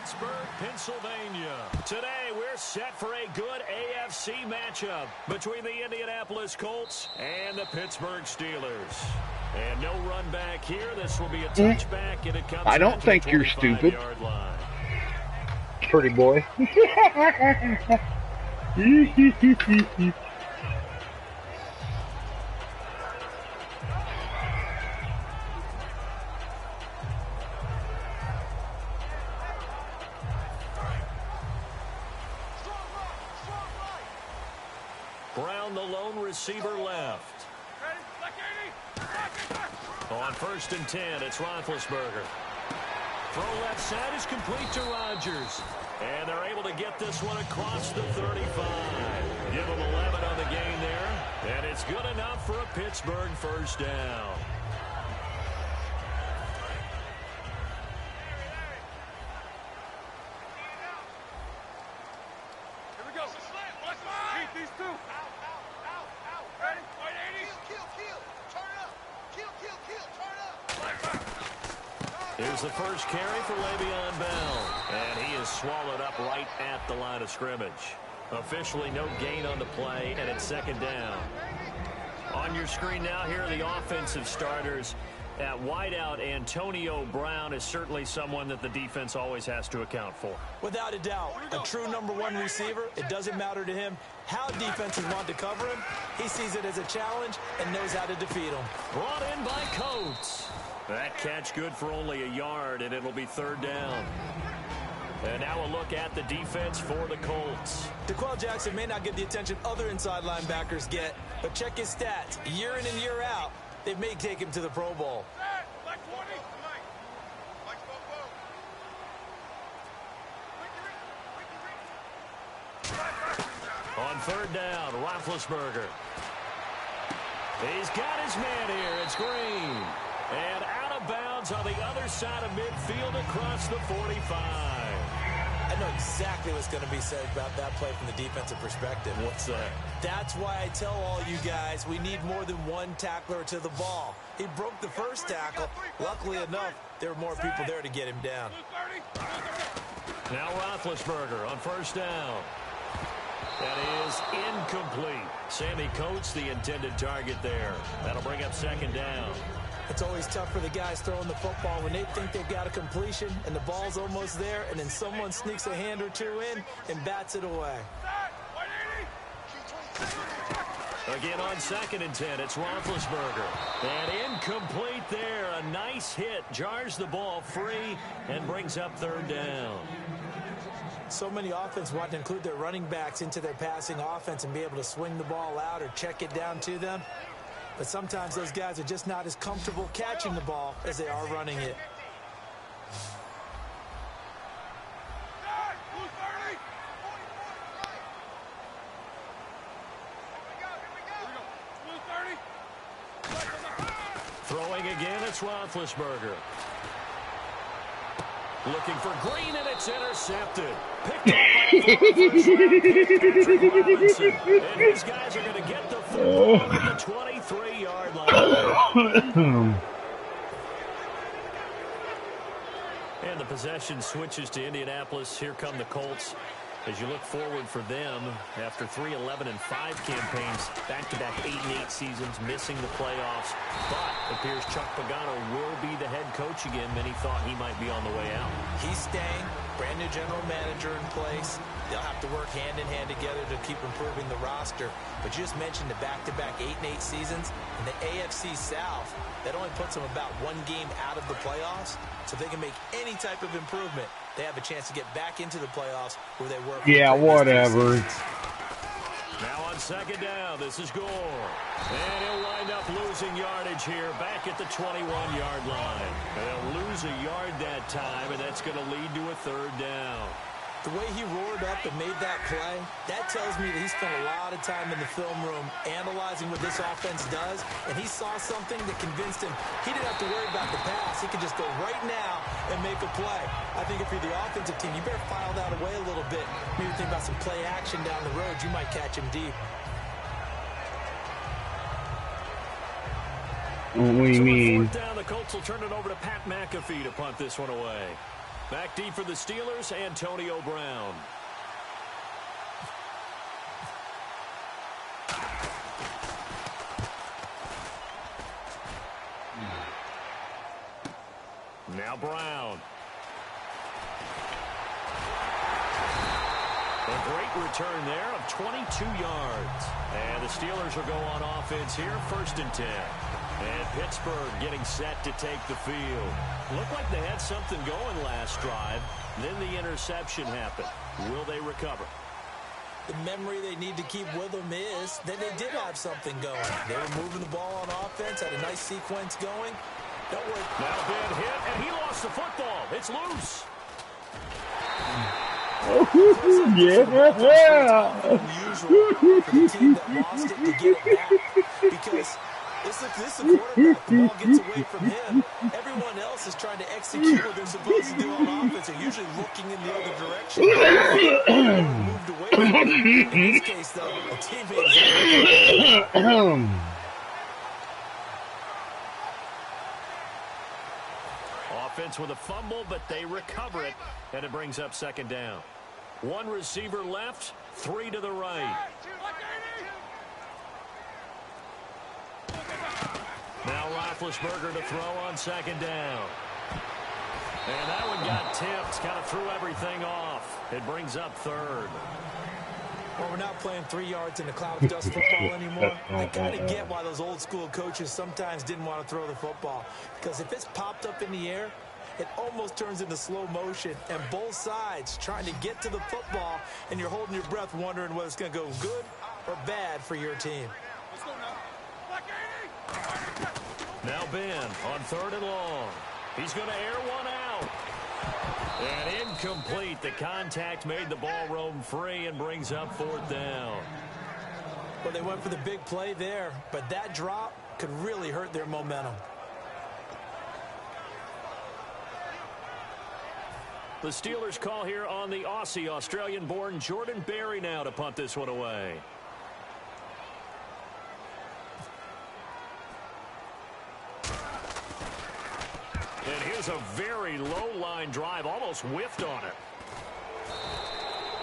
Pittsburgh, Pennsylvania. Today, we're set for a good AFC matchup between the Indianapolis Colts and the Pittsburgh Steelers. And no run back here. This will be a touchback, and it comes I don't think you're stupid. Line. Pretty boy. Brown, the lone receiver, left. On 1st and 10, it's Roethlisberger. Throw left side is complete to Rodgers. And they're able to get this one across the 35. Give them 11 on the game there. And it's good enough for a Pittsburgh first down. Here's the first carry for Le'Veon Bell. And he is swallowed up right at the line of scrimmage. Officially no gain on the play, and it's 2nd down. On your screen now, here are the offensive starters. At wideout, Antonio Brown is certainly someone that the defense always has to account for. Without a doubt, a true #1 receiver. It doesn't matter to him how defenses want to cover him. He sees it as a challenge and knows how to defeat them. Brought in by Coates. That catch good for only a yard, and it'll be 3rd down. And now a look at the defense for the Colts. DeQuell Jackson may not get the attention other inside linebackers get, but check his stats. Year in and year out, they may take him to the Pro Bowl. On 3rd down, Roethlisberger. He's got his man here. It's Green. And out of bounds on the other side of midfield across the 45. I know exactly what's going to be said about that play from the defensive perspective. What's that? That's why I tell all you guys we need more than one tackler to the ball. He broke the first tackle. Luckily enough, there were more people there to get him down. Now Roethlisberger on 1st down. That is incomplete. Sammy Coates, the intended target there. That'll bring up 2nd down. It's always tough for the guys throwing the football when they think they've got a completion and the ball's almost there, and then someone sneaks a hand or two in and bats it away. Again on 2nd and 10, it's Roethlisberger. And incomplete there. A nice hit. Jars the ball free and brings up 3rd down. So many offense want to include their running backs into their passing offense and be able to swing the ball out or check it down to them. But sometimes those guys are just not as comfortable catching the ball as they are running it. Throwing again, it's Roethlisberger. Looking for Green, and it's intercepted. Picked up and these guys are going to get the football at the 23-yard line. And the possession switches to Indianapolis. Here come the Colts. As you look forward for them, after 3 11-5 campaigns, back-to-back 8-8 seasons, missing the playoffs. But it appears Chuck Pagano will be the head coach again. Many thought he might be on the way out. He's staying. Brand new general manager in place. They'll have to work hand-in-hand together to keep improving the roster. But you just mentioned the back-to-back 8-8 seasons. In the AFC South, that only puts them about 1 game out of the playoffs. So if they can make any type of improvement, they have a chance to get back into the playoffs where they were. Yeah, whatever. Now on 2nd down, this is Gore. And he'll wind up losing yardage here back at the 21-yard line. And they'll lose a yard that time, and that's going to lead to a 3rd down. The way he roared up and made that play, that tells me that he spent a lot of time in the film room analyzing what this offense does, and he saw something that convinced him he didn't have to worry about the pass. He could just go right now and make a play. I think if you're the offensive team, you better file that away a little bit. Maybe think about some play action down the road. You might catch him deep. What do you mean? Down, the Colts will turn it over to Pat McAfee to punt this one away. Back deep for the Steelers, Antonio Brown. Now Brown. A great return there of 22 yards. And the Steelers will go on offense here, 1st and 10. And Pittsburgh getting set to take the field. Looked like they had something going last drive. Then the interception happened. Will they recover? The memory they need to keep with them is that they did have something going. They were moving the ball on offense, had a nice sequence going. Don't worry. Now Ben hit, and he lost the football. It's loose. Yeah. Unusual for the team that lost it to get it back. Because this is the quarterback. The ball gets away from him. Everyone else is trying to execute what they're supposed to do on offense. They're usually looking in the other direction. Moved away from him. In this case, though, a teammate is Offense with a fumble, but they recover it, and it brings up 2nd down. 1 receiver left, 3 to the right. Now Roethlisberger to throw on 2nd down. And that one got tipped, kind of threw everything off. It brings up 3rd. Well, we're not playing 3 yards in a cloud of dust football anymore. I kind of get why those old school coaches sometimes didn't want to throw the football. Because if it's popped up in the air, it almost turns into slow motion. And both sides trying to get to the football, and you're holding your breath wondering whether it's going to go good or bad for your team. Now Ben on 3rd and long. He's going to air one out. And incomplete. The contact made the ball roam free and brings up 4th down. Well, they went for the big play there, but that drop could really hurt their momentum. The Steelers call here on the Aussie, Australian-born Jordan Berry now to punt this one away. And here's a very low-line drive, almost whiffed on it.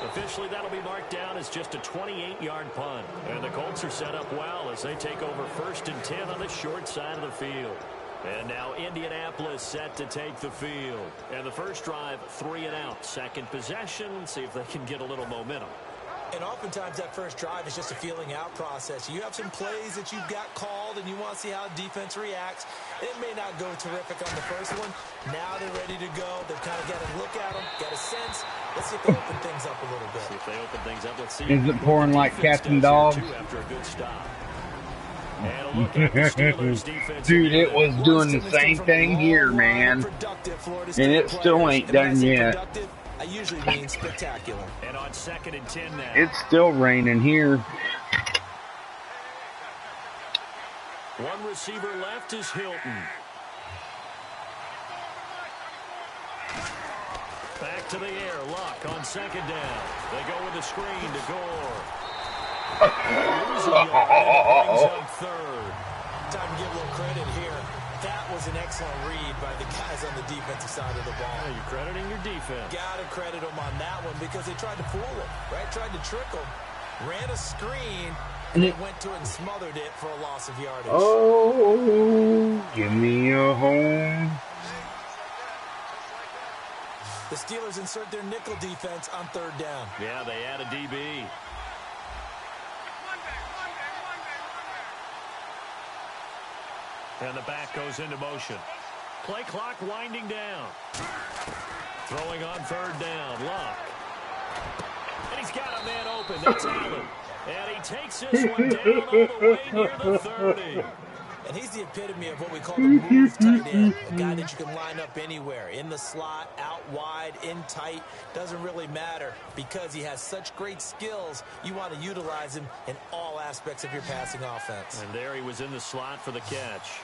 Officially, that'll be marked down as just a 28-yard punt. And the Colts are set up well as they take over 1st and 10 on the short side of the field. And now Indianapolis set to take the field. And the first drive, 3 and out. Second possession, see if they can get a little momentum. And oftentimes that first drive is just a feeling out process. You have some plays that you've got called and you want to see how defense reacts. It may not go terrific on the first one. Now they're ready to go. They've kind of got to look at them, get a sense. Let's see if they open things up a little bit. See if they open things up. Let's see. Is it pouring like cats and dogs? After a good stop. And a look at the Steelers defense. Dude, it was doing the same thing here, man. And it still ain't done yet. I usually mean spectacular. And on 2nd and 10 now. It's still raining here. One receiver left is Hilton. Back to the air. Luck on 2nd down. They go with the screen to Gore. Losing yard, brings up 3rd. Time to give a little credit here. That was an excellent read by the guys on the defensive side of the ball. Yeah, you're crediting your defense. Got to credit them on that one because they tried to fool him, right? Tried to trick him. Ran a screen, and they went to it and smothered it for a loss of yardage. Oh, give me a home. The Steelers insert their nickel defense on 3rd down. Yeah, they add a DB. And the back goes into motion. Play clock winding down. Throwing on 3rd down. Luck. And he's got a man open. That's Allen. And he takes this one down all the way near the 30. And he's the epitome of what we call the move tight end. A guy that you can line up anywhere. In the slot, out wide, in tight. Doesn't really matter because he has such great skills. You want to utilize him in all aspects of your passing offense. And there he was in the slot for the catch.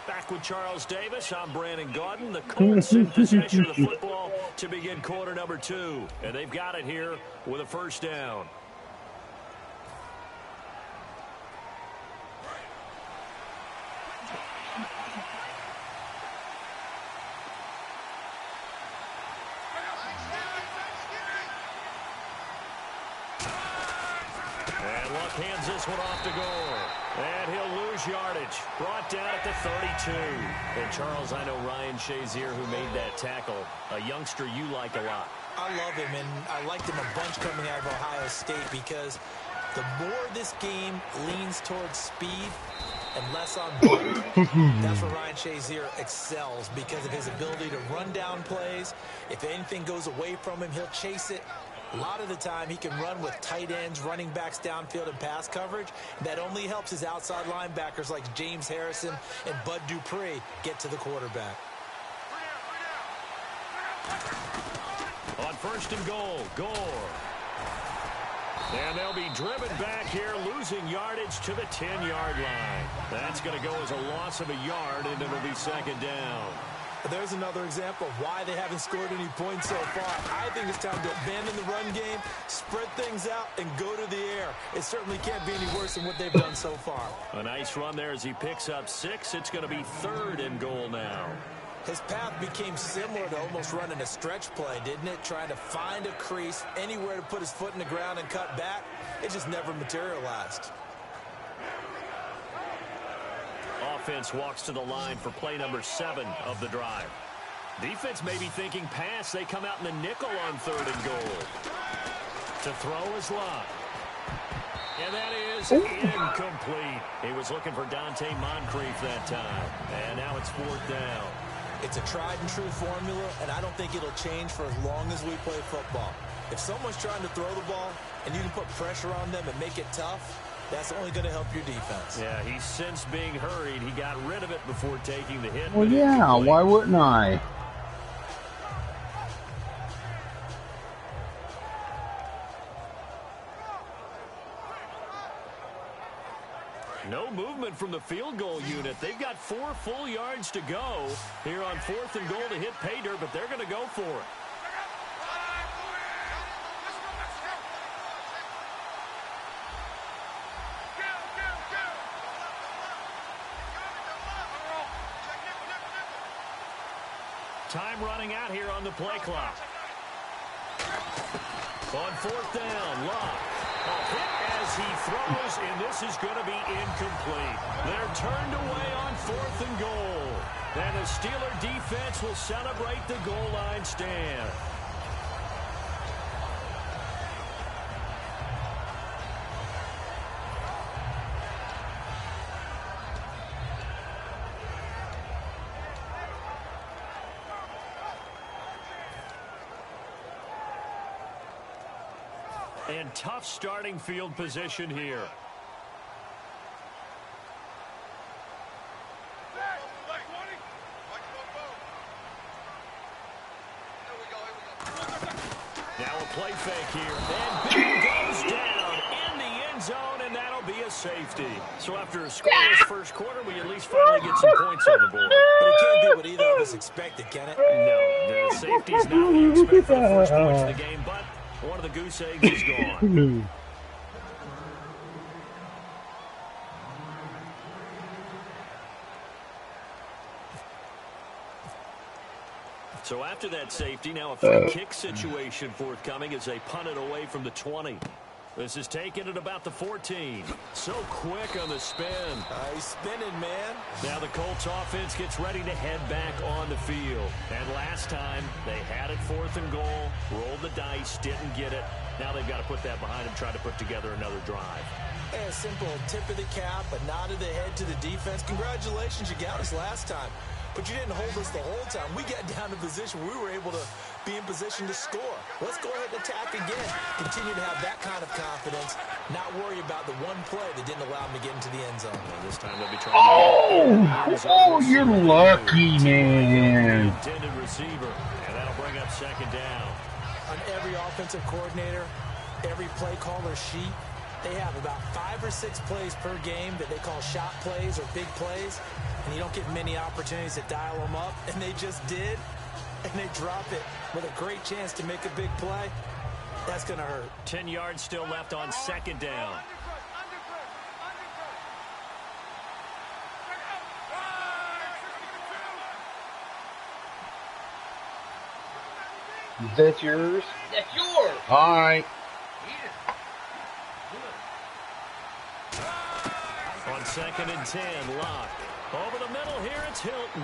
Back with Charles Davis, I'm Brandon Gaudin. The Colts in possession of the football to begin quarter number 2. And they've got it here with a 1st down. Cook hands this one off to Gore. And he'll lose yardage. Brought down at the 32. And Charles, I know Ryan Shazier, who made that tackle, a youngster you like a lot. I love him, and I liked him a bunch coming out of Ohio State because the more this game leans towards speed and less on bulk, that's where Ryan Shazier excels because of his ability to run down plays. If anything goes away from him, he'll chase it. A lot of the time, he can run with tight ends, running backs downfield, and pass coverage. That only helps his outside linebackers like James Harrison and Bud Dupree get to the quarterback. On 1st and goal, Gore. And they'll be driven back here, losing yardage to the 10-yard line. That's going to go as a loss of a yard, and it'll be 2nd down. There's another example of why they haven't scored any points so far. I think it's time to abandon the run game, spread things out, and go to the air. It certainly can't be any worse than what they've done so far. A nice run there as he picks up 6. It's going to be 3rd and goal now. His path became similar to almost running a stretch play, didn't it? Trying to find a crease, anywhere to put his foot in the ground and cut back. It just never materialized. Offense walks to the line for play number 7 of the drive. Defense may be thinking pass. They come out in the nickel on 3rd and goal. To throw is Lott. And that is incomplete. He was looking for Dante Moncrief that time. And now it's 4th down. It's a tried-and-true formula, and I don't think it'll change for as long as we play football. If someone's trying to throw the ball and you can put pressure on them and make it tough, that's only going to help your defense. Yeah, he's since being hurried. He got rid of it before taking the hit. Well, yeah, why wouldn't I? No movement from the field goal unit. They've got 4 full yards to go here on 4th and goal to hit pay dirt, but they're going to go for it. Time running out here on the play clock. On 4th down, Lott. A hit as he throws, and this is going to be incomplete. They're turned away on 4th and goal. And the Steeler defense will celebrate the goal line stand. And tough starting field position here. Now a play fake here. And Big goes down in the end zone, and that'll be a safety. So after a scoreless first quarter, we at least finally get some points on the board. But it can't be what either of us expected, can it? No, the safety's not what you expect for the first points of the game, but one of the goose eggs is gone. So after that safety, now a free kick situation forthcoming as they punt it away from the 20. This is taken at about the 14. So quick on the spin. He's spinning, man. Now the Colts offense gets ready to head back on the field. And last time, they had it 4th and goal, rolled the dice, didn't get it. Now they've got to put that behind them, try to put together another drive. Hey, a simple tip of the cap, a nod of the head to the defense. Congratulations, you got us last time. But you didn't hold us the whole time. We got down to position where we were able to be in position to score. Let's go ahead and attack again. Continue to have that kind of confidence. Not worry about the one play that didn't allow them to get into the end zone. And this time they'll be trying to you're lucky, man. Intended receiver, and that'll bring up 2nd down. On every offensive coordinator, every play caller sheet, they have about 5 or 6 plays per game that they call shot plays or big plays. And you don't get many opportunities to dial them up, and they just did, and they drop it with a great chance to make a big play. That's going to hurt. 10 yards still left on 2nd down. Is that yours? That's yours. All right. 2nd and 10, Locke. Over the middle here, it's Hilton.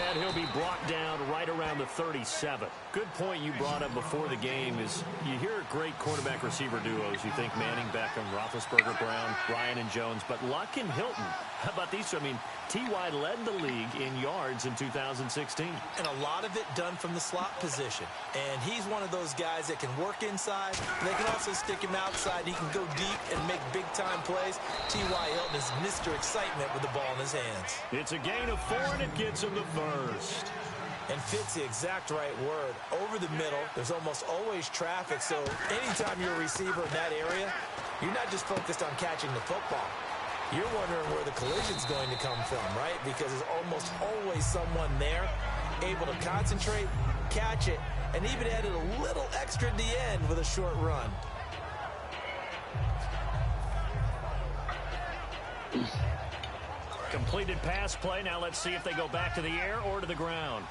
And he'll be brought down right around the 37. Good point you brought up before the game is you hear great quarterback-receiver duos. You think Manning, Beckham, Roethlisberger, Brown, Ryan, and Jones. But Luck and Hilton, how about these two? I mean, T.Y. led the league in yards in 2016. And a lot of it done from the slot position. And he's one of those guys that can work inside. They can also stick him outside. He can go deep and make big-time plays. T.Y. Hilton is Mr. Excitement with the ball in his hands. It's a gain of 4, and it gets him the first. And fit's the exact right word. Over the middle, there's almost always traffic, so anytime you're a receiver in that area, you're not just focused on catching the football. You're wondering where the collision's going to come from, right? Because there's almost always someone there able to concentrate, catch it, and even added a little extra at the end with a short run. Completed pass play. Now let's see if they go back to the air or to the ground.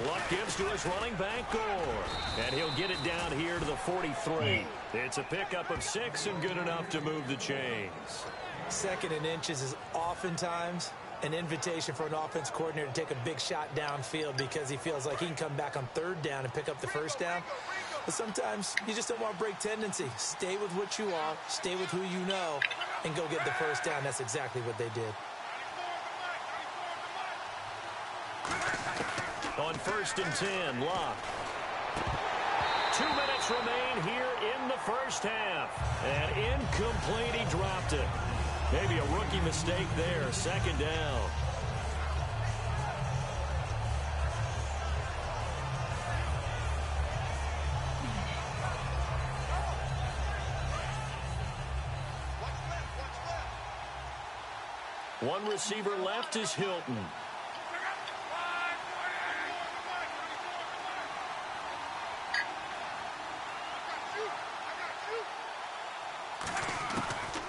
Luck gives to his running back, Gore. And he'll get it down here to the 43. It's a pickup of 6 and good enough to move the chains. 2nd and inches is oftentimes an invitation for an offense coordinator to take a big shot downfield because he feels like he can come back on 3rd down and pick up the 1st down. But sometimes you just don't want to break tendency. Stay with what you are, stay with who you know, and go get the 1st down. That's exactly what they did. On 1st and 10, Locke. 2 minutes remain here in the 1st half. And incomplete, he dropped it. Maybe a rookie mistake there. 2nd down. One receiver left is Hilton.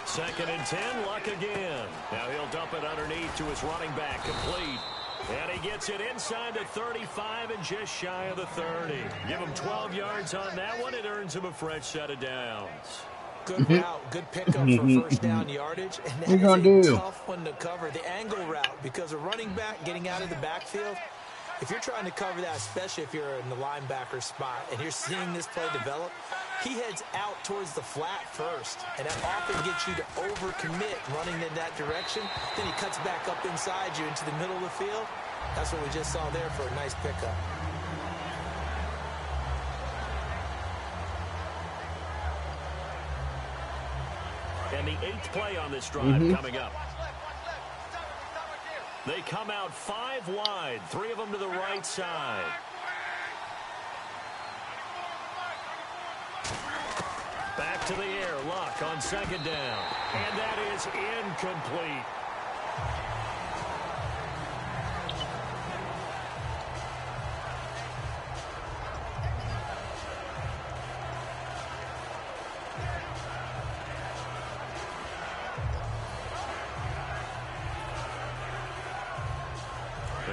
Second and 10, Luck again. Now he'll dump it underneath to his running back, complete. And he gets it inside the 35 and just shy of the 30. Give him 12 yards on that one. It earns him a fresh set of downs. Good route, good pickup for 1st down yardage. And that is a tough one to cover, the angle route, because a running back getting out of the backfield, if you're trying to cover that, especially if you're in the linebacker spot and you're seeing this play develop, he heads out towards the flat first, and that often gets you to overcommit running in that direction. Then he cuts back up inside you into the middle of the field. That's what we just saw there for a nice pickup. And the 8th play on this drive coming up. They come out 5 wide, 3 of them to the right side. Back to the air, Luck on 2nd down. And that is incomplete.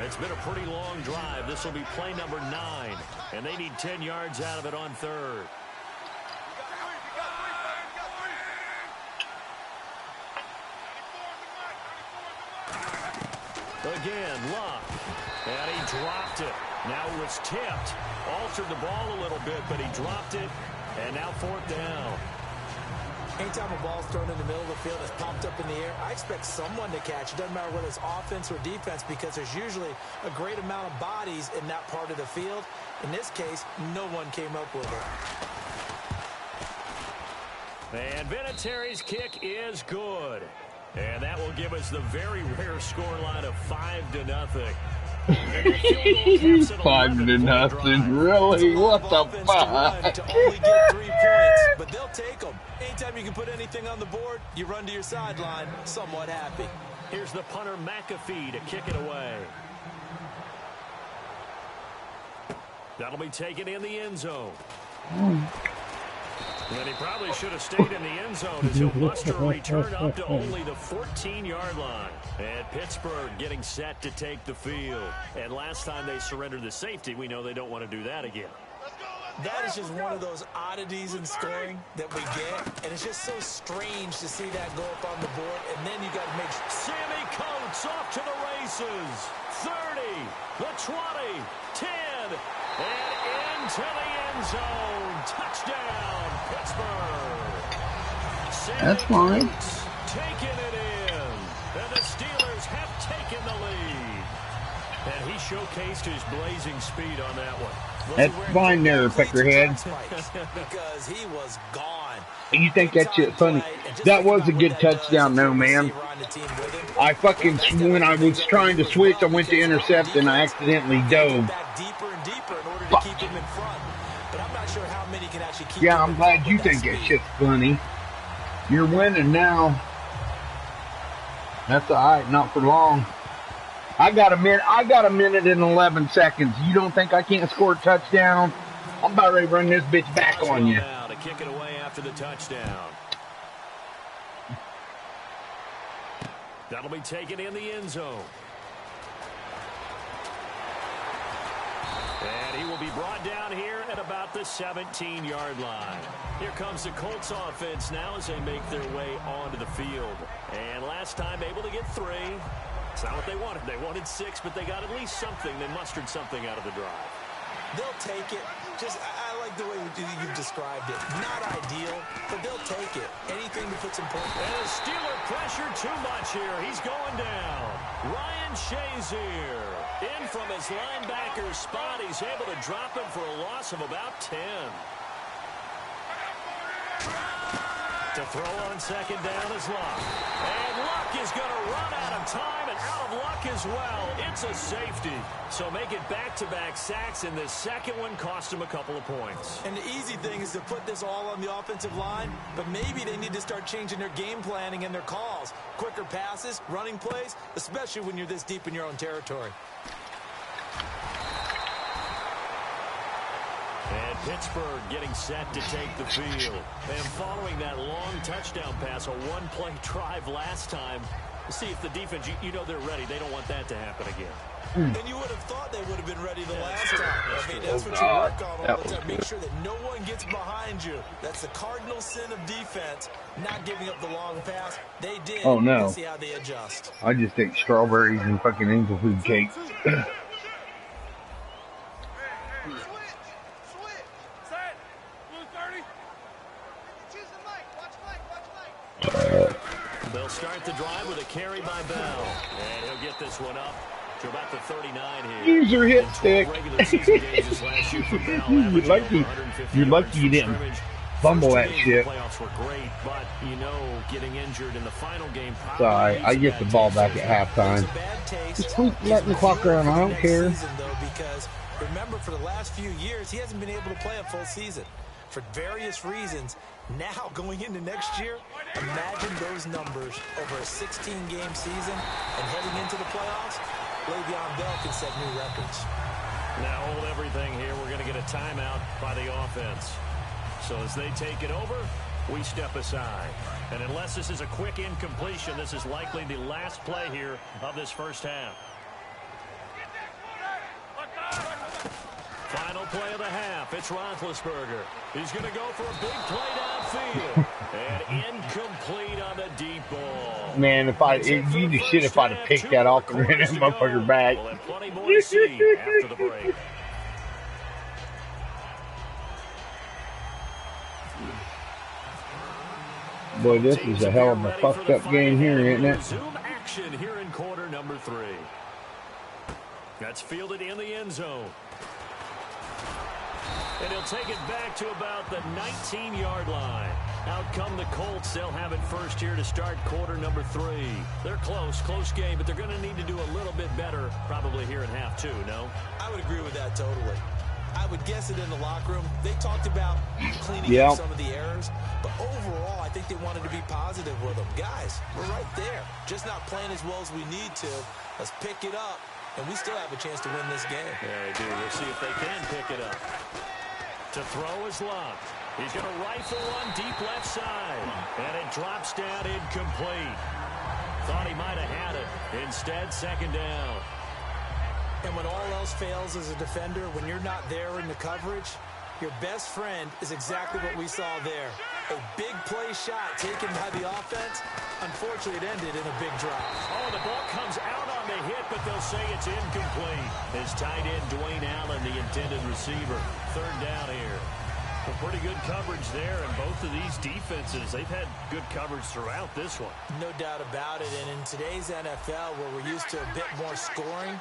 It's been a pretty long drive. This will be play number 9. And they need 10 yards out of it on 3rd. Again, Luck. And he dropped it. Now it was tipped. Altered the ball a little bit, but he dropped it. And now 4th down. Anytime a ball's thrown in the middle of the field, it's popped up in the air, I expect someone to catch. It doesn't matter whether it's offense or defense because there's usually a great amount of bodies in that part of the field. In this case, no one came up with it. And Vinatieri's kick is good. And that will give us the very rare scoreline of 5-0. 5-0, really? What the fuck? To only get 3 points, but they'll take them. Anytime you can put anything on the board, you run to your sideline, somewhat happy. Here's the punter McAfee to kick it away. That'll be taken in the end zone. And he probably should have stayed in the end zone as he'll muster a return up to only the 14-yard line. And Pittsburgh getting set to take the field. And last time they surrendered the safety, we know they don't want to do that again. That is just one of those oddities in scoring that we get, and it's just so strange to see that go up on the board, and then you got to make sure. Sammy Coates off to the races. 30, the 20, 10, and into the end zone. Touchdown, Pittsburgh. That's fine. Taking it in, and the Steelers have taken the lead. And he showcased his blazing speed on that one. That's fine there, Peckerhead. Because he was gone. You think that shit's funny? That was a good touchdown, though, man. I fucking, when I was trying to switch, I went to intercept and I accidentally dove. Fuck. Yeah, I'm glad you think that shit's funny. You're winning now. That's alright, not for long. I got a minute and 11 seconds. You don't think I can't score a touchdown? I'm about ready to run this bitch back on you. Now to kick it away after the touchdown. That'll be taken in the end zone. And he will be brought down here at about the 17-yard line. Here comes the Colts offense now as they make their way onto the field. And last time able to get 3. It's not what they wanted. They wanted 6, but they got at least something. They mustered something out of the drive. They'll take it. Just, I like the way you've described it. Not ideal, but they'll take it. Anything to put some points. And a Steeler pressure too much here. He's going down. Ryan Shazier in from his linebacker spot. He's able to drop him for a loss of about 10. To throw on second down is Luck. And Luck is going to run out of time and out of luck as well. It's a safety. So make it back-to-back sacks, and the second one cost him a couple of points. And the easy thing is to put this all on the offensive line, but maybe they need to start changing their game planning and their calls. Quicker passes, running plays, especially when you're this deep in your own territory. And Pittsburgh getting set to take the field. And following that long touchdown pass, a one-play drive last time, see if the defense, you know they're ready. They don't want that to happen again. And you would have thought they would have been ready the last time. I mean, that's what you work on all the time. Make sure that no one gets behind you. That's the cardinal sin of defense, not giving up the long pass. They did. Oh, no. Let's see how they adjust. I just ate strawberries and fucking angel food cake. They'll start the drive with a carry by Bell. And he'll get this one up to about the 39 here. User hit stick. You're lucky you didn't fumble that shit. Playoffs were great, but you know, getting injured in the final game. Sorry, I get the ball back at halftime. Just keep letting the clock run. I don't care. Because remember, for the last few years, he hasn't been able to play a full season for various reasons. Now, going into next year, imagine those numbers over a 16-game season and heading into the playoffs. Le'Veon Bell can set new records. Now hold everything here. We're going to get a timeout by the offense. So as they take it over, we step aside. And unless this is a quick incompletion, this is likely the last play here of this first half. Final play of the half. It's Roethlisberger. He's going to go for a big play downfield. And incomplete on the deep ball. Man, you just shit if I'd have picked that off and ran that motherfucker back. We'll have plenty more to see after the break. Boy, this is a hell of a fucked up game here, isn't it? Zoom action here in quarter number 3. That's fielded in the end zone. And he'll take it back to about the 19-yard line. Out come the Colts. They'll have it first here to start quarter number 3. They're close game, but they're going to need to do a little bit better probably here in half 2, no? I would agree with that totally. I would guess it in the locker room. They talked about cleaning up some of the errors, but overall, I think they wanted to be positive with them. Guys, we're right there. Just not playing as well as we need to. Let's pick it up, and we still have a chance to win this game. Yeah, they do. We'll see if they can pick it up. To throw is Luck. He's going to rifle one deep left side. And it drops down incomplete. Thought he might have had it. Instead, second down. And when all else fails as a defender, when you're not there in the coverage, your best friend is exactly what we saw there. A big play shot taken by the offense. Unfortunately, it ended in a big drop. Oh, the ball comes out on the hit, but they'll say it's incomplete. His tight end, Dwayne Allen, the intended receiver. Third down here. Well, pretty good coverage there, and both of these defenses, they've had good coverage throughout this one. No doubt about it, and in today's NFL, where we're used to a bit more scoring,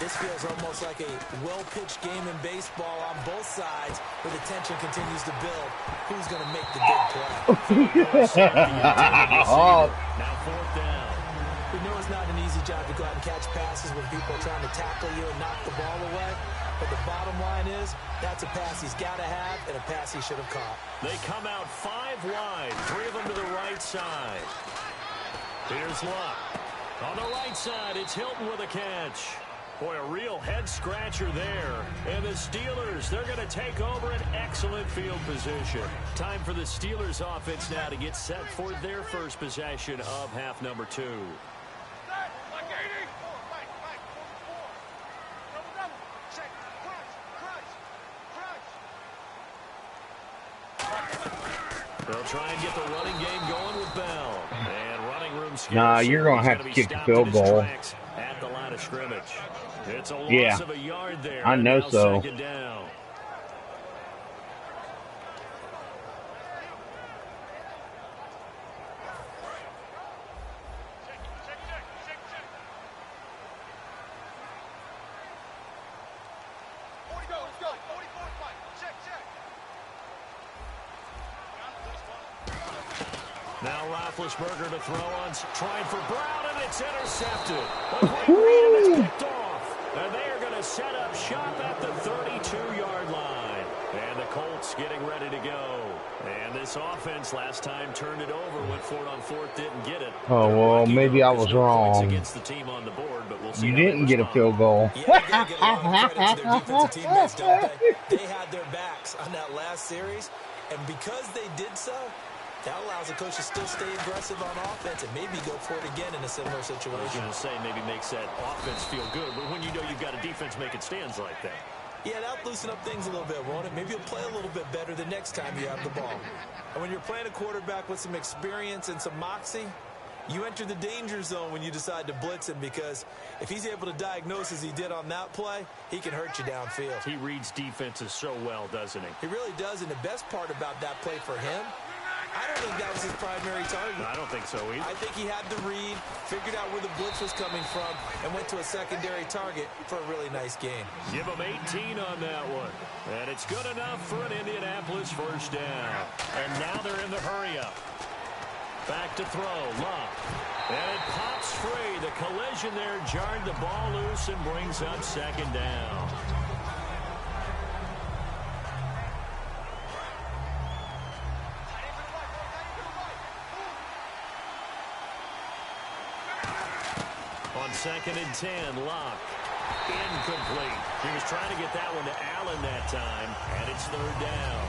this feels almost like a well-pitched game in baseball on both sides, where the tension continues to build. Who's going to make the big play? Now fourth down. We know it's not an easy job to go out and catch passes when people are trying to tackle you and knock the ball away. But the bottom line is, that's a pass he's got to have and a pass he should have caught. They come out 5 wide, 3 of them to the right side. Here's Luck. On the right side, it's Hilton with a catch. Boy, a real head-scratcher there. And the Steelers, they're going to take over an excellent field position. Time for the Steelers offense now to get set for their first possession of half number 2. They'll try and get the running game going with Bell. And running room skills. Nah, you're going to have to kick the field goal. At the line of scrimmage. It's a loss of a yard there. I know so. Second down. Now Roethlisberger to throw on, trying for Brown, and it's intercepted. A quick read, and it's picked off. And they are going to set up shop at the 32-yard line. And the Colts getting ready to go. And this offense last time turned it over, went for it on fourth, didn't get it. Oh, well, maybe I was wrong. Against the team on the board, but we'll see. You didn't get a field goal. Yeah, you gotta give a lot of credit to their defensive teammates, don't they? They had their backs on that last series, and because they did so, that allows the coach to still stay aggressive on offense and maybe go for it again in a similar situation. I was going to say maybe makes that offense feel good, but when you know you've got a defense making stands like that. Yeah, that'll loosen up things a little bit, won't it? Maybe you'll play a little bit better the next time you have the ball. And when you're playing a quarterback with some experience and some moxie, you enter the danger zone when you decide to blitz him, because if he's able to diagnose as he did on that play, he can hurt you downfield. He reads defenses so well, doesn't he? He really does, and the best part about that play for him, I don't think that was his primary target. I don't think so either. I think he had the read, figured out where the blitz was coming from, and went to a secondary target for a really nice game. Give him 18 on that one. And it's good enough for an Indianapolis first down. And now they're in the hurry-up. Back to throw, Luck. And it pops free. The collision there jarred the ball loose and brings up second down. On 2nd and 10, Luck. Incomplete. He was trying to get that one to Allen that time, and it's third down.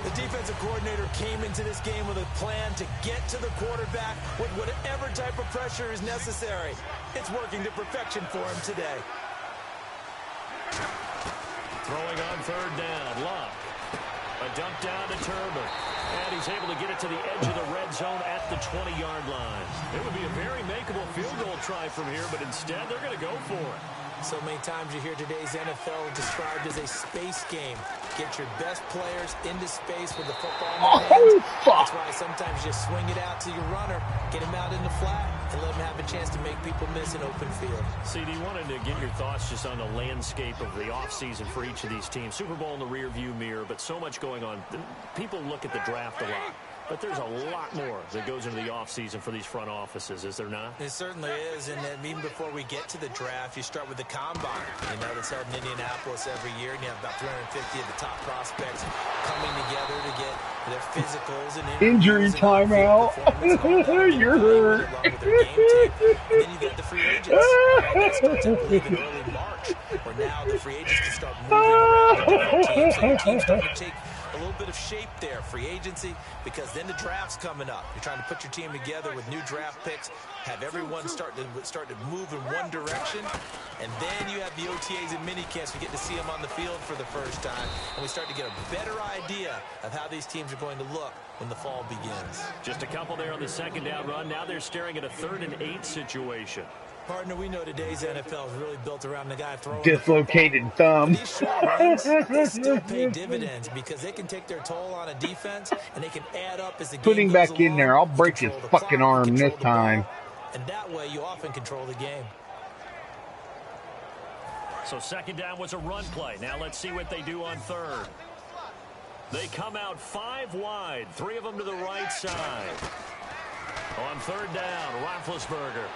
The defensive coordinator came into this game with a plan to get to the quarterback with whatever type of pressure is necessary. It's working to perfection for him today. Throwing on third down, Luck. A dump down to Turbin. And he's able to get it to the edge of the red zone at the 20-yard line. It would be a very makeable field goal try from here, but instead they're going to go for it. So many times you hear today's NFL described as a space game. Get your best players into space with the football in their hands. That's why sometimes you swing it out to your runner, get him out in the flat, and let him have a chance to make people miss an open field. CD, wanted to get your thoughts just on the landscape of the offseason for each of these teams. Super Bowl in the rearview mirror, but so much going on. People look at the draft a lot. But there's a lot more that goes into the offseason for these front offices, is there not? It certainly is, and even before we get to the draft, you start with the combine. You know, that's held in Indianapolis every year, and you have about 350 of the top prospects coming together to get their physicals and injury timeout. You're hurt. And then you got the free agents. That starts, I believe, in early March, where now the free agents can start moving around different teams, so your team's starting to take a little bit bit of shape there, free agency, because then the draft's coming up. You're trying to put your team together with new draft picks, have everyone start to move in one direction, and then you have the OTAs and mini camps. We get to see them on the field for the first time, and we start to get a better idea of how these teams are going to look when the fall begins. Just a couple there on the second down run. Now they're staring at a 3rd and 8 situation. Partner, we know today's NFL is really built around the guy throwing dislocated thumb. These short runs, they still pay dividends because they can take their toll on a defense, and they can add up as the game Put him goes back in along. there. I'll break his fucking arm this time. And that way you often control the game. So second down was a run play. Now let's see what they do on 3rd. They come out 5 wide, 3 of them to the right side. On 3rd down, Roethlisberger.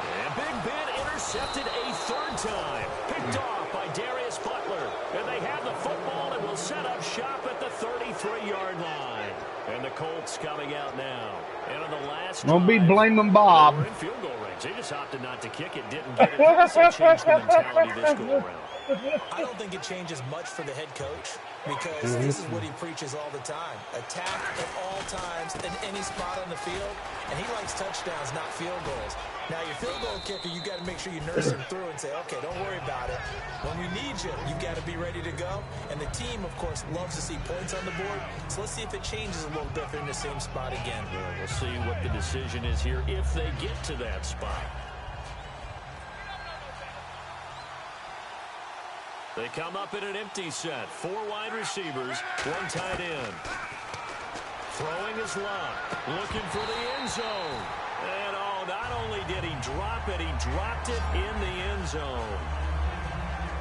And Big Ben intercepted a 3rd time. Picked off by Darius Butler. And they have the football and will set up shop at the 33-yard line. And the Colts coming out now. And on the last Don't be drive, blaming Bob. they were in field goal range. They just opted not to kick it, didn't get it. How does that change the mentality this go around? I don't think it changes much for the head coach because this is what he preaches all the time. Attack at all times in any spot on the field, and he likes touchdowns, not field goals. Now, your field goal kicker, you got to make sure you nurse him through and say, okay, don't worry about it. When we need you, you've got to be ready to go. And the team, of course, loves to see points on the board. So let's see if it changes a little bit if they're in the same spot again. Yeah, we'll see what the decision is here if they get to that spot. They come up in an empty set. 4 wide receivers, 1 tight end. Throwing his luck. Looking for the end zone. And oh, not only did he drop it, he dropped it in the end zone.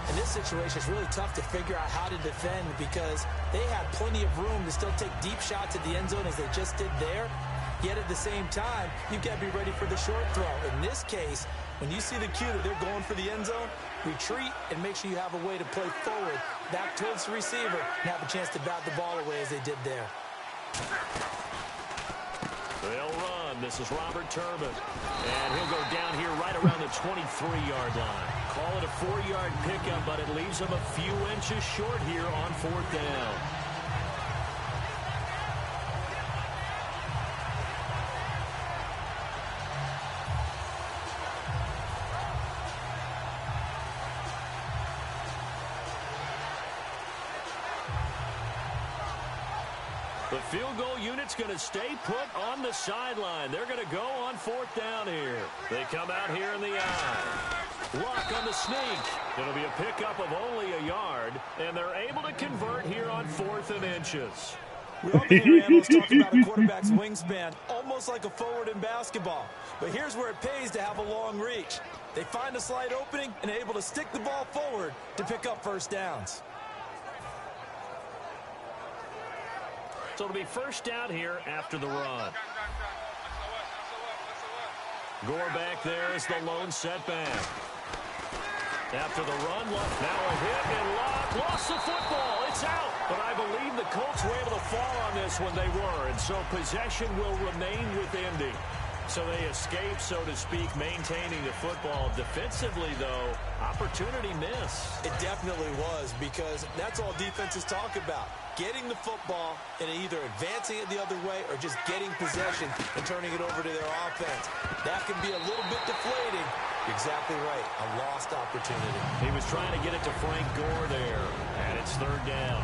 In this situation, it's really tough to figure out how to defend because they had plenty of room to still take deep shots at the end zone as they just did there. Yet at the same time, you've got to be ready for the short throw. In this case, when you see the cue that they're going for the end zone, retreat and make sure you have a way to play forward, back towards the receiver, and have a chance to bat the ball away as they did there. They'll run. This is Robert Turbin. And he'll go down here right around the 23-yard line. Call it a 4-yard pickup, but it leaves him a few inches short here on 4th down. The field goal unit's going to stay put on the sideline. They're going to go on 4th down here. They come out here in the eye. Luck on the sneak. It'll be a pickup of only a yard, and they're able to convert here on 4th and inches. We often hear analysts talk about a quarterback's wingspan, almost like a forward in basketball. But here's where it pays to have a long reach. They find a slight opening and are able to stick the ball forward to pick up first downs. So it'll be first down here after the run. Gore back there is the lone setback. After the run, now a hit and Locke lost the football. It's out. But I believe the Colts were able to fall on this when they were. And so possession will remain with Indy. So they escape, so to speak, maintaining the football. Defensively, though, opportunity miss. It definitely was because that's all defenses talk about. Getting the football and either advancing it the other way or just getting possession and turning it over to their offense. That can be a little bit deflating. You're exactly right. A lost opportunity. He was trying to get it to Frank Gore there, and it's 3rd down.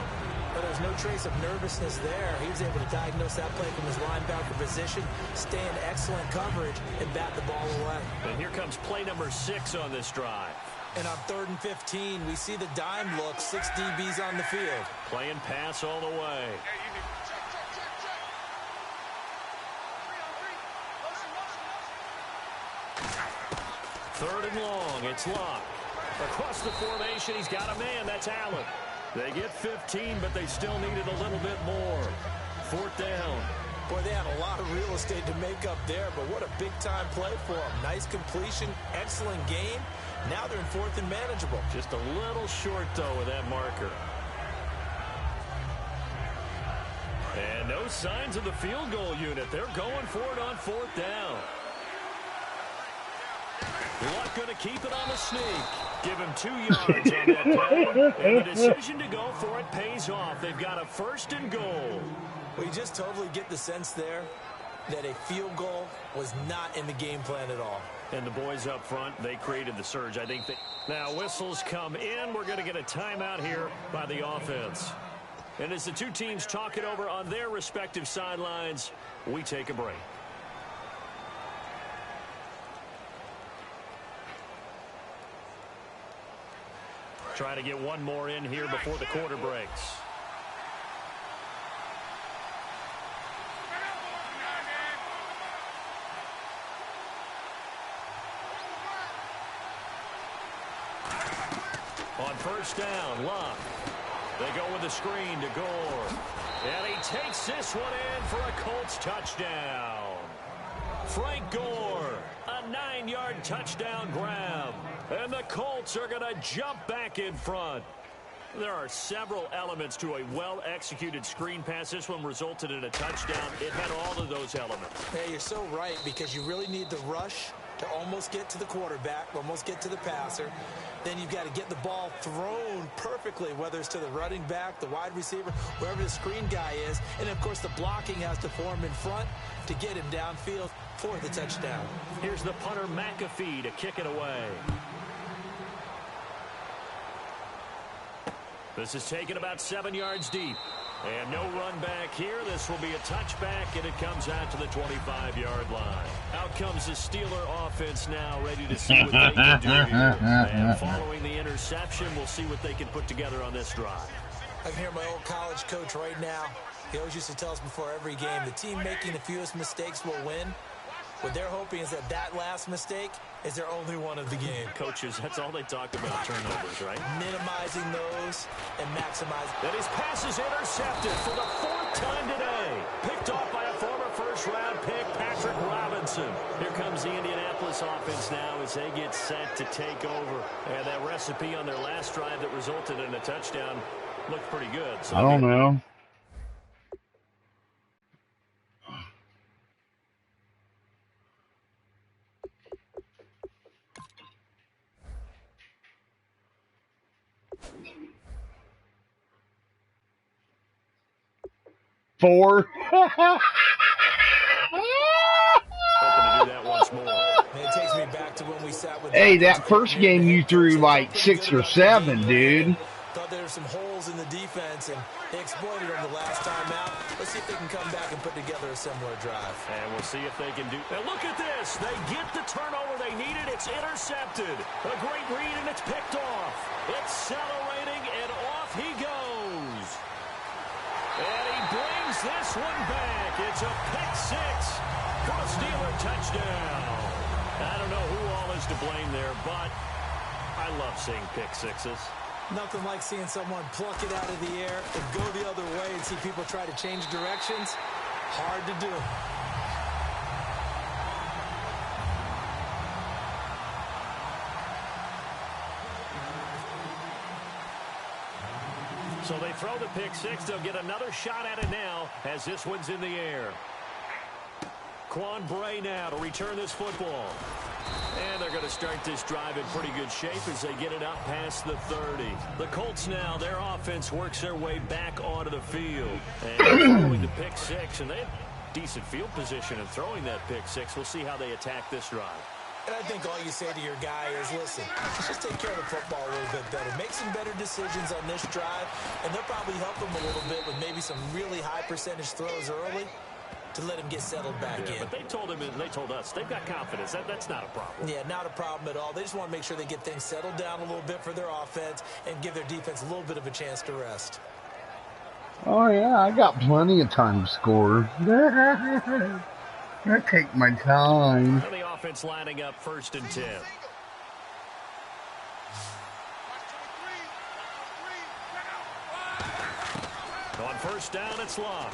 But there's no trace of nervousness there. He was able to diagnose that play from his linebacker position, stay in excellent coverage, and bat the ball away. And here comes play number 6 on this drive. And on 3rd and 15, we see the dime look, 6 DBs on the field. Playing pass all the way. Third and long, it's Locke. Across the formation, he's got a man, that's Allen. They get 15, but they still needed a little bit more. 4th down. Boy, they had a lot of real estate to make up there, but what a big-time play for them. Nice completion, excellent game. Now they're in 4th and manageable. Just a little short, though, with that marker. And no signs of the field goal unit. They're going for it on 4th down. Luck going to keep it on the sneak. Give him 2 yards on that play. And the decision to go for it pays off. They've got a 1st and goal. We just totally get the sense there that a field goal was not in the game plan at all. And the boys up front, they created the surge. I think now whistles come in. We're going to get a timeout here by the offense. And as the two teams talk it over on their respective sidelines, we take a break. Try to get one more in here before the quarter breaks. On 1st down, Luck. They go with a screen to Gore. And he takes this one in for a Colts touchdown. Frank Gore, a 9-yard touchdown grab. And the Colts are going to jump back in front. There are several elements to a well-executed screen pass. This one resulted in a touchdown. It had all of those elements. Hey, you're so right, because you really need the rush to almost get to the quarterback, almost get to the passer. Then you've got to get the ball thrown perfectly, whether it's to the running back, the wide receiver, wherever the screen guy is. And, of course, the blocking has to form in front to get him downfield for the touchdown. Here's the punter, McAfee, to kick it away. This is taken about 7 yards deep. And no run back here. This will be a touchback, and it comes out to the 25-yard line. Out comes the Steeler offense now, ready to see what they can do here. And following the interception, we'll see what they can put together on this drive. I can hear my old college coach right now. He always used to tell us before every game, the team making the fewest mistakes will win. What they're hoping is that last mistake is their only one of the game. Coaches, that's all they talk about, turnovers, right? Minimizing those and maximizing. And his pass is intercepted for the 4th time today. Picked off by a former first-round pick, Patrick Robinson. Here comes the Indianapolis offense now as they get set to take over. And that recipe on their last drive that resulted in a touchdown looked pretty good. So I don't know. Four. Hoping to do that once more. It takes me back to when we sat with. Hey, that first game you threw like 6 or 7, dude. Thought there were some holes in the defense, and they exploited them the last time out. Let's see if they can come back and put together a similar drive. And we'll see if they can do. And look at this. They get the turnover they needed. It's intercepted. A great read, and it's picked off. Accelerating, and off he goes. And he brings this one back. It's a pick-6 for a Steeler touchdown. I don't know who all is to blame there, but I love seeing pick-6s. Nothing like seeing someone pluck it out of the air and go the other way and see people try to change directions. Hard to do. So they throw the pick-6. They'll get another shot at it now as this one's in the air. Quan Bray now to return this football. And they're going to start this drive in pretty good shape as they get it up past the 30. The Colts now, their offense works their way back onto the field. And throwing the pick-6, and they have decent field position in throwing that pick-6. We'll see how they attack this drive. And I think all you say to your guy is, listen, let's just take care of the football a little bit better. Make some better decisions on this drive, and they'll probably help him a little bit with maybe some really high percentage throws early to let him get settled back in. But they told him, and they told us, they've got confidence. That's not a problem. Yeah, not a problem at all. They just want to make sure they get things settled down a little bit for their offense and give their defense a little bit of a chance to rest. Oh, yeah, I got plenty of time to score. I take my time. And the offense lining up 1st and 10. On 1st down, it's Luck.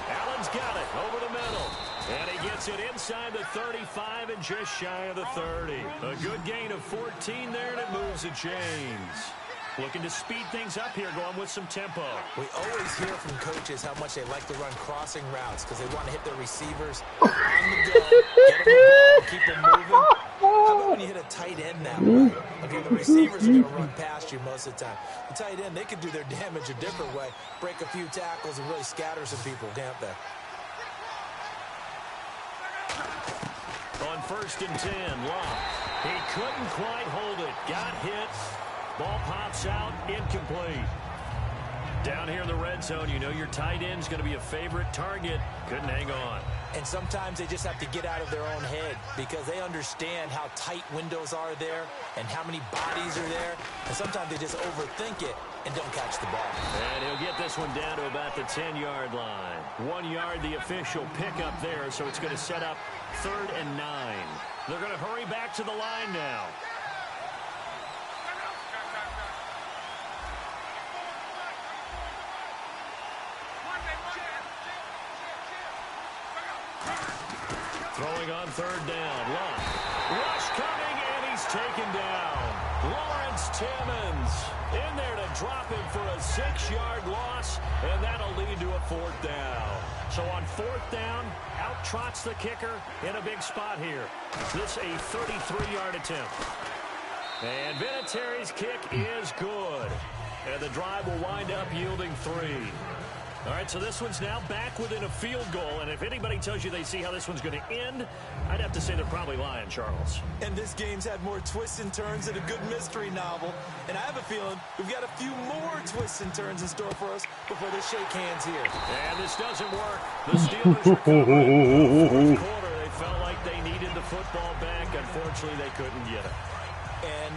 Allen's got it over the middle. And he gets it inside the 35 and just shy of the 30. A good gain of 14 there, and it moves the chains. Looking to speed things up here, going with some tempo. We always hear from coaches how much they like to run crossing routes because they want to hit their receivers on the go, get them the ball, keep them moving. How about when you hit a tight end that way? Okay, the receivers are going to run past you most of the time. The tight end, they could do their damage a different way, break a few tackles and really scatter some people, can't they? On 1st and 10, Love. He couldn't quite hold it. Got hit. Ball pops out, incomplete. Down here in the red zone, you know your tight end's going to be a favorite target. Couldn't hang on. And sometimes they just have to get out of their own head because they understand how tight windows are there and how many bodies are there. And sometimes they just overthink it and don't catch the ball. And he'll get this one down to about the 10-yard line. 1 yard, the official pickup there, so it's going to set up 3rd and 9. They're going to hurry back to the line now. Throwing on 3rd down. Love. Rush coming, and he's taken down. Lawrence Timmons in there to drop him for a 6-yard loss, and that'll lead to a 4th down. So on 4th down, out trots the kicker in a big spot here. This a 33-yard attempt. And Vinatieri's kick is good. And the drive will wind up yielding 3. All right, so this one's now back within a field goal, and if anybody tells you they see how this one's going to end, I'd have to say they're probably lying, Charles. And this game's had more twists and turns than a good mystery novel, and I have a feeling we've got a few more twists and turns in store for us before they shake hands here. And this doesn't work. The Steelers recover in the fourth quarter. They felt like they needed the football back. Unfortunately, they couldn't get it. And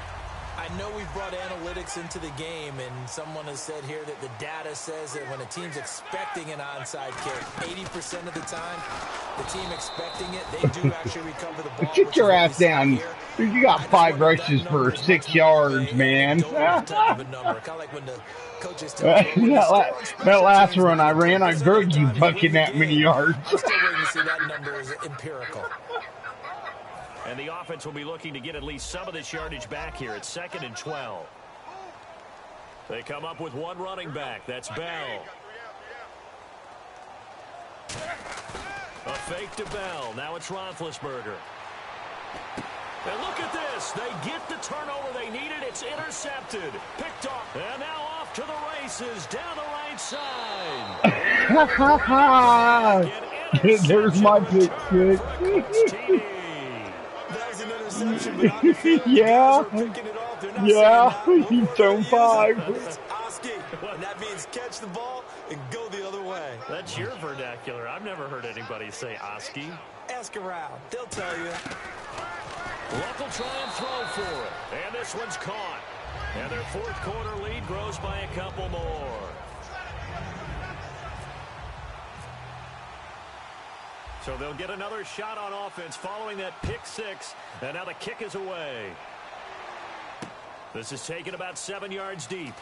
I know we've brought analytics into the game, and someone has said here that the data says that when a team's expecting an onside kick, 80% of the time, the team expecting it, they do actually recover the ball. Get your ass down. Dude, you got 5 rushes for 6 yards, man. That last run I ran, I broke you fucking that many yards. I'm still waiting to see that number is empirical. And the offense will be looking to get at least some of this yardage back here. It's 2nd and 12. They come up with 1 running back. That's Bell. A fake to Bell. Now it's Roethlisberger. And look at this. They get the turnover they needed. It's intercepted. Picked off. And now off to the races down the right side. There's my pick six. Yeah, he's thrown 5. And that means catch the ball and go the other way. That's your vernacular. I've never heard anybody say Oski. Ask around. They'll tell you. Luck will try and throw for it. And this one's caught. And their 4th quarter lead grows by a couple more. So they'll get another shot on offense following that pick 6. And now the kick is away. This is taken about 7 yards deep.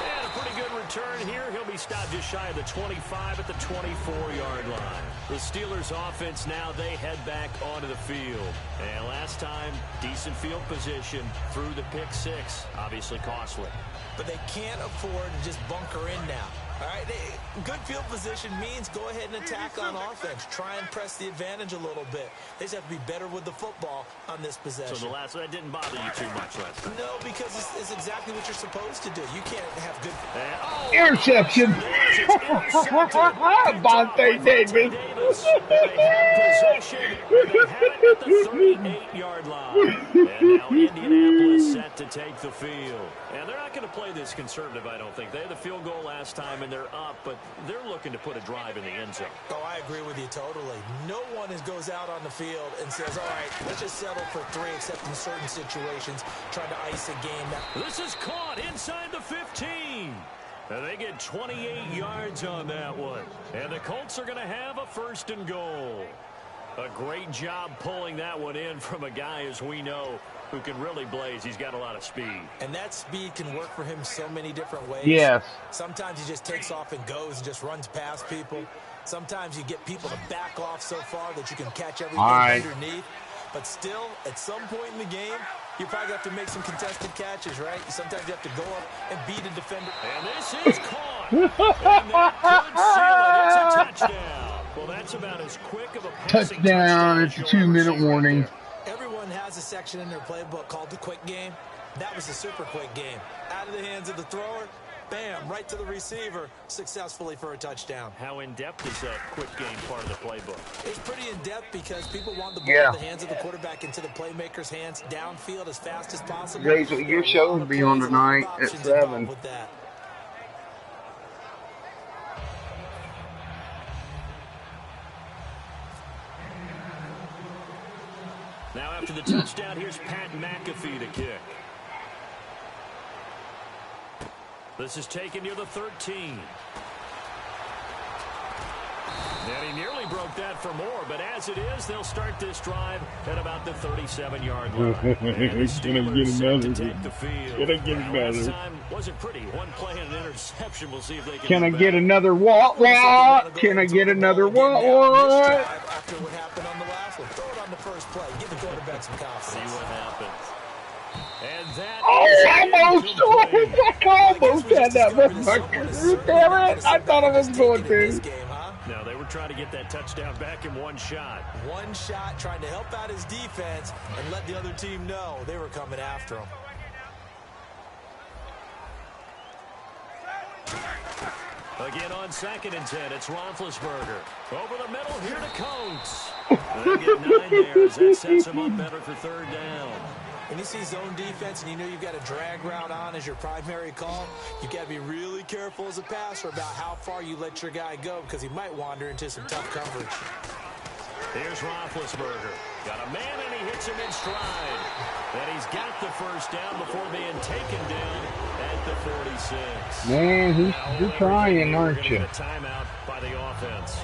And a pretty good return here. He'll be stopped just shy of the 25 at the 24-yard line. The Steelers offense now, they head back onto the field. And last time, decent field position through the pick 6. Obviously costly. But they can't afford to just bunker in now. All right, good field position means go ahead and attack on offense. Try and press the advantage a little bit. They just have to be better with the football on this possession. So that didn't bother you too much last time? No, because it's exactly what you're supposed to do. You can't have good... Interception! Vontae Davis! They have possession. They have it at the 38-yard line. And now Indianapolis set to take the field. And they're not going to play this conservative, I don't think. They had the field goal last time, and they're up, but they're looking to put a drive in the end zone. Oh, I agree with you totally. No one goes out on the field and says, all right, let's just settle for 3, except in certain situations, trying to ice a game. This is caught inside the 15. And they get 28 yards on that one. And the Colts are going to have a 1st and goal. A great job pulling that one in from a guy, as we know, who can really blaze. He's got a lot of speed. And that speed can work for him so many different ways. Yes. Sometimes he just takes off and goes and just runs past people. Sometimes you get people to back off so far that you can catch everything underneath. But still, at some point in the game, You probably have to make some contested catches, right? Sometimes you have to go up and beat a defender. And this is caught. And that could seal it. It's a touchdown. Well, that's about as quick of a passing touchdown. It's a 2-minute warning. Everyone has a section in their playbook called the quick game. That was a super quick game. Out of the hands of the thrower, bam, right to the receiver, successfully for a touchdown. How in-depth is that quick game part of the playbook? It's pretty in-depth because people want the ball in the hands of the quarterback into the playmaker's hands, downfield as fast as possible. Guys, your show will be on tonight at 7. Now after the touchdown, here's Pat McAfee to kick. This is taken near the 13. And he nearly broke that for more, but as it is, they'll start this drive at about the 37-yard line. Last time wasn't pretty. One play and an interception. We'll see if they can get another what? Can I get another what? After what happened on the last one, throw it on the first play. Give the quarterback some confidence. See what happens. And that almost had that motherfucker. Damn it. I thought I was going to. No, they were trying to get that touchdown back in one shot. One shot, trying to help out his defense and let the other team know they were coming after him. Again on 2nd and 10, it's Roethlisberger. Over the middle, here to Coates. They get 9 there as that sets him up better for 3rd down. When you see zone defense and you know you've got a drag route on as your primary call, you've got to be really careful as a passer about how far you let your guy go because he might wander into some tough coverage. Here's Roethlisberger. Got a man and he hits him in stride. And he's got the 1st down before being taken down at the 46. Man, you're trying, aren't you? A timeout by the offense.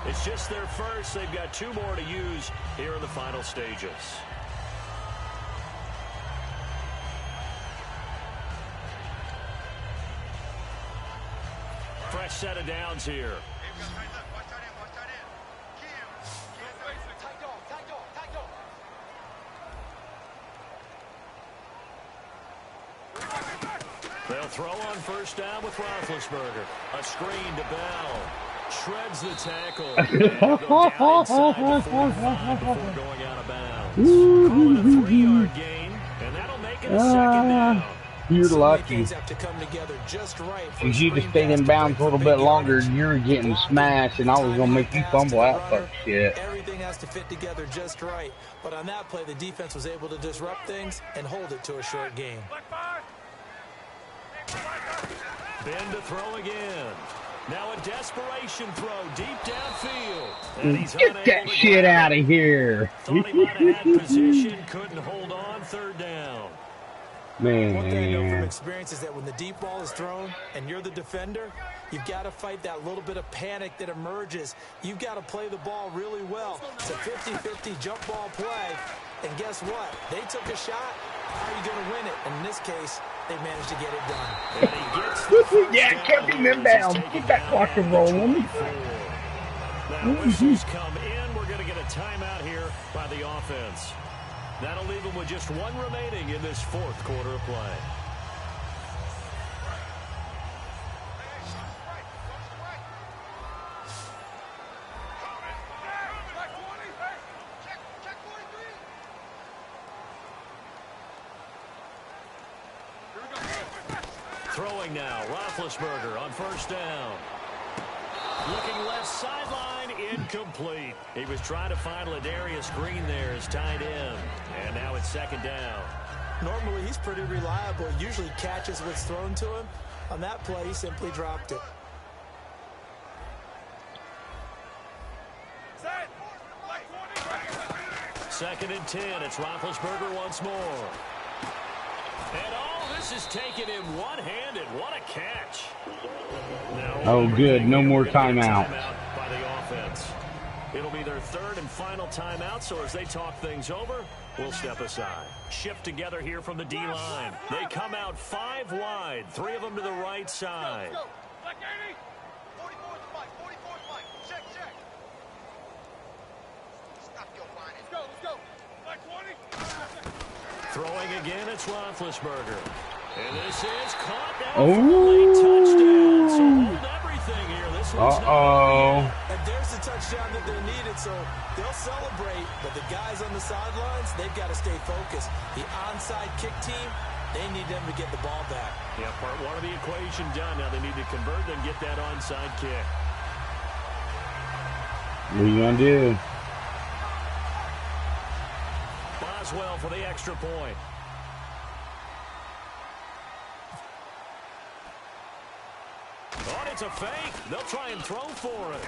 It's just their first. They've got 2 more to use here in the final stages. Fresh set of downs here. They'll throw on 1st down with Roethlisberger. A screen to Bell. Shreds the tackle. Go down inside the 45 before going out of bounds. Call it a 3-yard gain, and that'll make it a 2nd down. You're lucky. If you just stayed in bounds a little bit longer, you're getting smashed, and I was going to make you fumble out that shit. Everything has to fit together just right. But on that play, the defense was able to disrupt things and hold it to a short gain. Ben to throw again. Now a desperation throw deep downfield. And he's Get that shit out of here. Thought he might have had position, couldn't hold on. 3rd down. Man. One thing I know from experience is that when the deep ball is thrown and you're the defender, you've got to fight that little bit of panic that emerges. You've got to play the ball really well. It's a 50-50 jump ball play. And guess what? They took a shot. How are you going to win it? And in this case, they managed to get it done. And he gets yeah, kept him in bounds. Get that clock rolling. Now, whistles come in. We're going to get a timeout here by the offense. That'll leave him with just 1 remaining in this 4th quarter of play. Throwing now, Roethlisberger on 1st down. Looking left sideline, incomplete. He was trying to find Ladarius Green there as tight end. And now it's 2nd down. Normally, he's pretty reliable. Usually catches what's thrown to him. On that play, he simply dropped it. Second and 10. It's Roethlisberger once more. And this is taken in one-handed. What a catch. Oh, good. No more timeout. Timeout by the offense. It'll be their 3rd and final timeout, so as they talk things over, we'll step aside. Shift together here from the D-line. They come out 5 wide, 3 of them to the right side. Throwing again, it's Roethlisberger. And this is caught down for a late touchdown. So hold everything here. This one's not. And there's the touchdown that they needed, so they'll celebrate. But the guys on the sidelines, they've got to stay focused. The onside kick team, they need them to get the ball back. Yeah, part one of the equation done. Now they need to convert and get that onside kick. What are you going to do? Boswell for the extra point. Oh, it's a fake. They'll try and throw for it.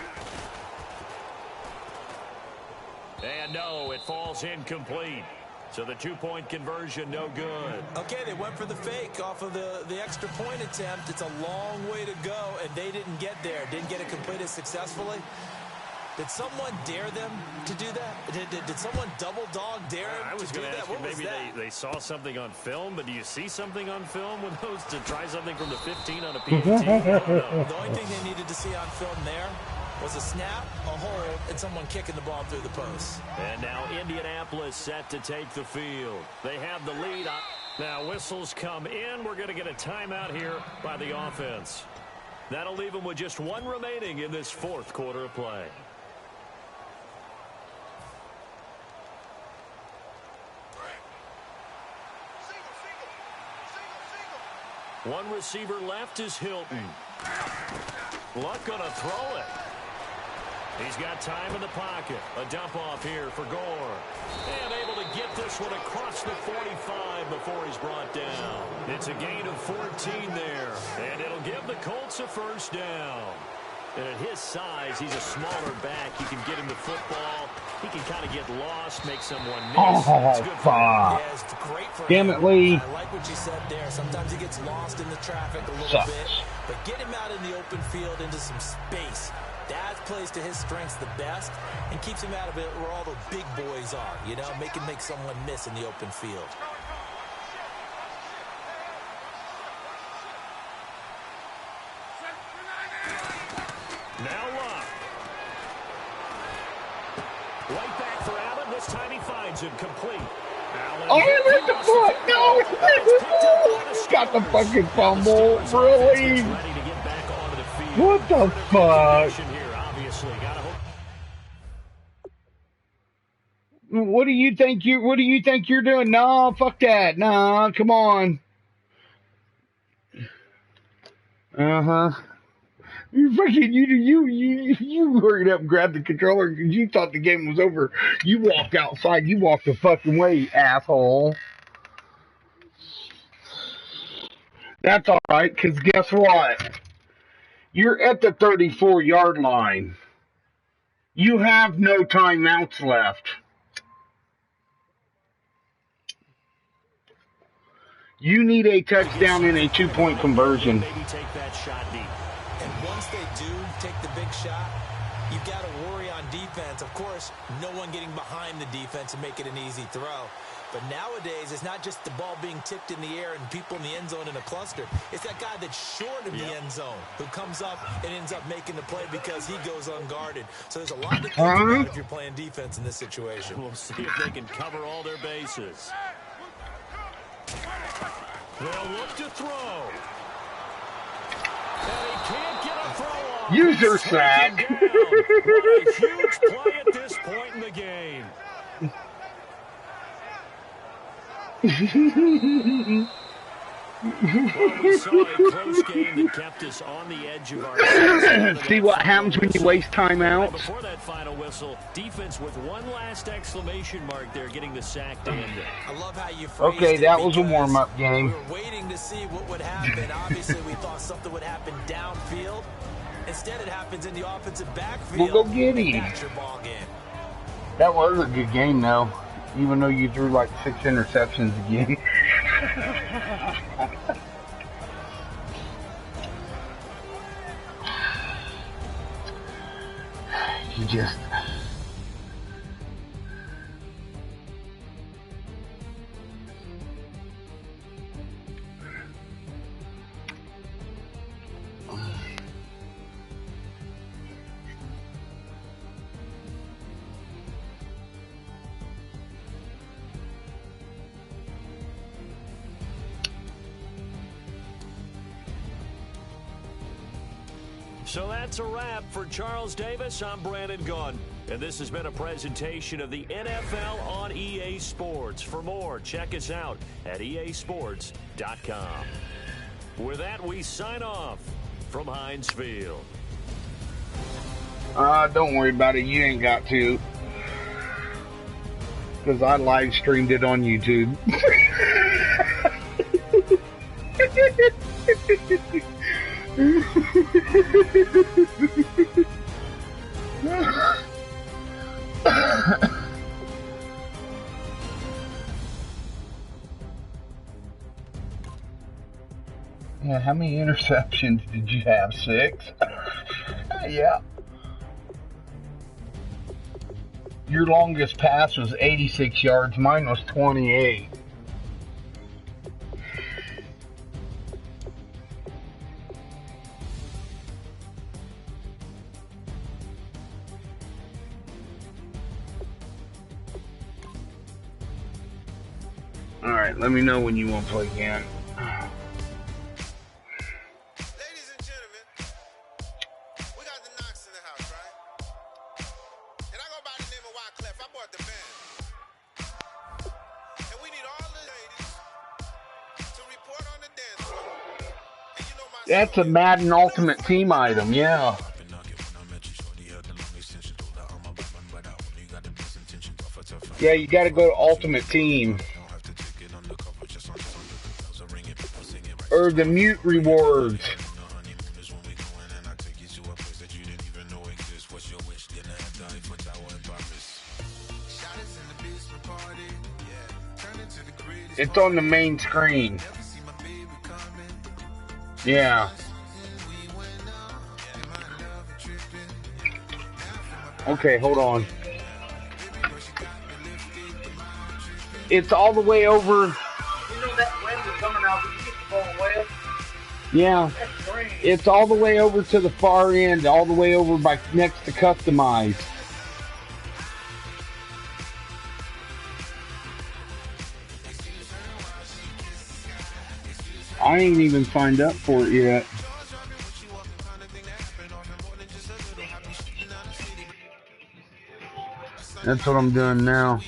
And no, it falls incomplete. So the two-point conversion, no good. Okay, they went for the fake off of the extra point attempt. It's a long way to go, and they didn't get there. Didn't get it completed successfully. Did someone dare them to do that? Did someone double dog dare them I was to do going to that? ask you, maybe they saw something on film, but do you see something on film with those to try something from the 15 on a PAT? The only thing they needed to see on film there was a snap, a hold, and someone kicking the ball through the post. And now Indianapolis set to take the field. They have the lead. Now whistles come in. We're going to get a timeout here by the offense. That'll leave them with just one remaining in this fourth quarter of play. One receiver left is Hilton. Luck going to throw it. He's got time in the pocket. A dump off here for Gore. And able to get this one across the 45 before he's brought down. It's a gain of 14 there. And it'll give the Colts a first down. And at his size, he's a smaller back. You can get him the football. He can kind of get lost, make someone miss. Oh, fuck. Yeah, it's great for Damn him. it, Lee. I like what you said there. Sometimes he gets lost in the traffic a little bit. But get him out in the open field into some space. That plays to his strengths the best and keeps him out of it where all the big boys are. You know, make someone miss in the open field. Now Luck. Right back for Allen. This time he finds him complete. Allen. Oh, what the fuck? No! Got the fucking fumble. Really? What the fuck? What do you think you're doing? No, fuck that. No, come on. Uh-huh. You fucking you hurried up and grabbed the controller because you thought the game was over. You walked outside. You walked the fucking way, asshole. That's all right, because guess what? You're at the 34-yard line. You have no timeouts left. You need a touchdown and a two-point conversion. Maybe take that shot deep. And once they do take the big shot, you've got to worry on defense. Of course, no one getting behind the defense and make it an easy throw. But nowadays, it's not just the ball being tipped in the air and people in the end zone in a cluster. It's that guy that's short of the end zone who comes up and ends up making the play because he goes unguarded. So there's a lot to think about if you're playing defense in this situation. We'll see if they can cover all their bases. They'll look to throw. And he can't get a throw off. User sack. What a huge play at this point in the game. Well, we saw a close game that kept us on the edge of our See what happens when you waste timeouts? Before that final whistle, defense with one last exclamation mark there, getting the sack to end it. I love how you phrased Okay, it that was a because warm-up game. We were waiting to see what would happen. Obviously, we thought something would happen downfield. Instead, it happens in the offensive backfield. We'll go get him. That's your ball game. That was a good game, though. Even though you threw like 6 interceptions again. You just... So that's a wrap for Charles Davis. I'm Brandon Gaudin, and this has been a presentation of the NFL on EA Sports. For more, check us out at easports.com. With that, we sign off from Heinz Field. Don't worry about it. You ain't got to. Because I live streamed it on YouTube. Yeah, how many interceptions did you have? 6? Yeah. Your longest pass was 86 yards. Mine was 28. Alright, let me know when you want to play again. Ladies and gentlemen, we got the Knox in the house, right? And I go by the name of Wyclef. I bought the band. And we need all the ladies to report on the dance floor. And you know my That's a Madden Ultimate Team item, yeah. Yeah, you gotta go to Ultimate Team. Or the mute rewards. It's on the main screen. Yeah. Okay, hold on. It's all the way over. You know that wind is coming out, but you get the ball away. Yeah. That's great. It's all the way over to the far end, all the way over by next to customize. I ain't even signed up for it yet. That's what I'm doing now.